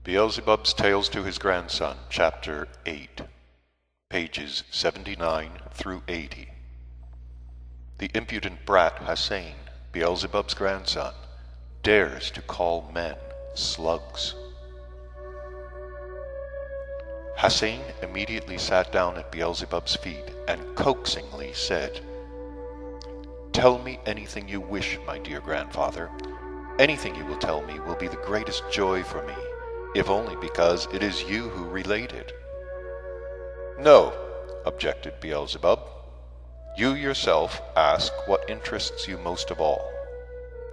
Beelzebub's Tales to His Grandson, Chapter 8, pages 79 through 80. The impudent brat Hassein, Beelzebub's grandson, dares to call men slugs. Hassein immediately sat down at Beelzebub's feet and coaxingly said, "Tell me anything you wish, my dear grandfather. Anything you will tell me will be the greatest joy for me, if only because it is you who relate it." "No," objected Beelzebub. "You yourself ask what interests you most of all.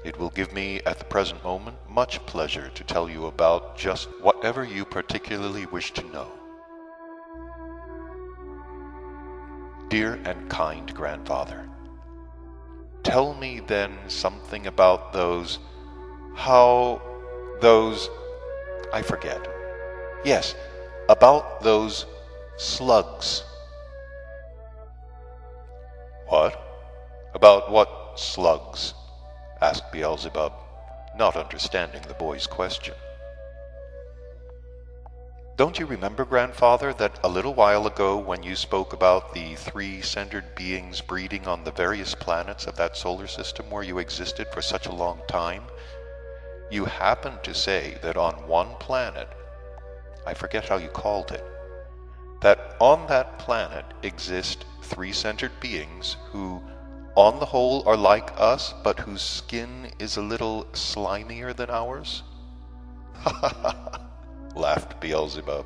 It will give me at the present moment much pleasure to tell you about just whatever you particularly wish to know." "Dear and kind grandfather, tell me then something about I forget. Yes, about those slugs." "What? About what slugs?" asked Beelzebub, not understanding the boy's question. "Don't you remember, grandfather, that a little while ago when you spoke about the three-centered beings breeding on the various planets of that solar system where you existed for such a long time, you happened to say that on one planet, I forget how you called it, that on that planet exist three-centered beings who, on the whole, are like us, but whose skin is a little slimier than ours?" "Ha ha ha!" laughed Beelzebub.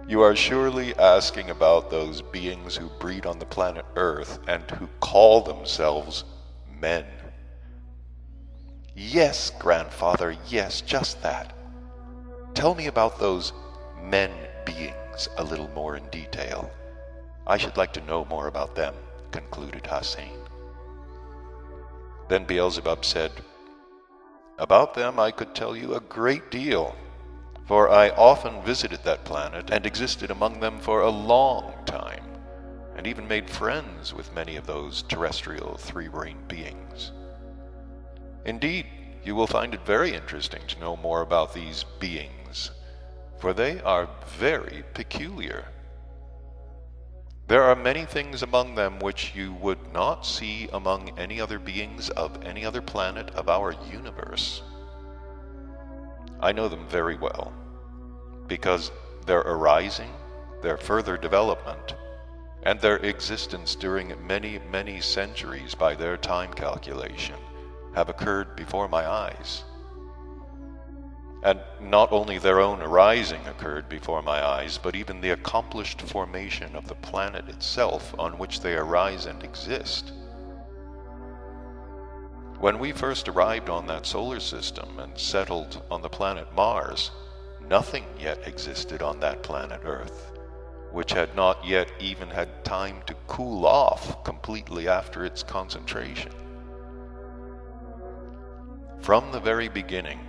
"You are surely asking about those beings who breed on the planet Earth and who call themselves men." "Yes, grandfather, yes, just that. Tell me about those men beings a little more in detail. I should like to know more about them," concluded Hassein. Then Beelzebub said, "About them I could tell you a great deal, for I often visited that planet and existed among them for a long time, and even made friends with many of those terrestrial three-brained beings. Indeed, you will find it very interesting to know more about these beings, for they are very peculiar. There are many things among them which you would not see among any other beings of any other planet of our universe. I know them very well, because their arising, their further development, and their existence during many, many centuries by their time calculation have occurred before my eyes. And not only their own arising occurred before my eyes, but even the accomplished formation of the planet itself on which they arise and exist. When we first arrived on that solar system and settled on the planet Mars, nothing yet existed on that planet Earth, which had not yet even had time to cool off completely after its concentration. From the very beginning,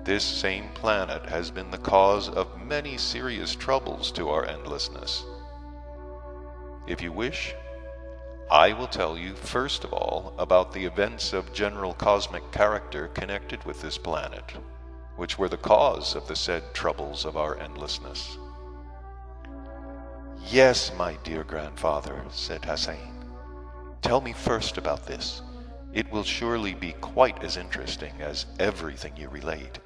this same planet has been the cause of many serious troubles to our endlessness. If you wish, I will tell you first of all about the events of general cosmic character connected with this planet, which were the cause of the said troubles of our endlessness." "Yes, my dear grandfather," said Hassein. "Tell me first about this. It will surely be quite as interesting as everything you relate."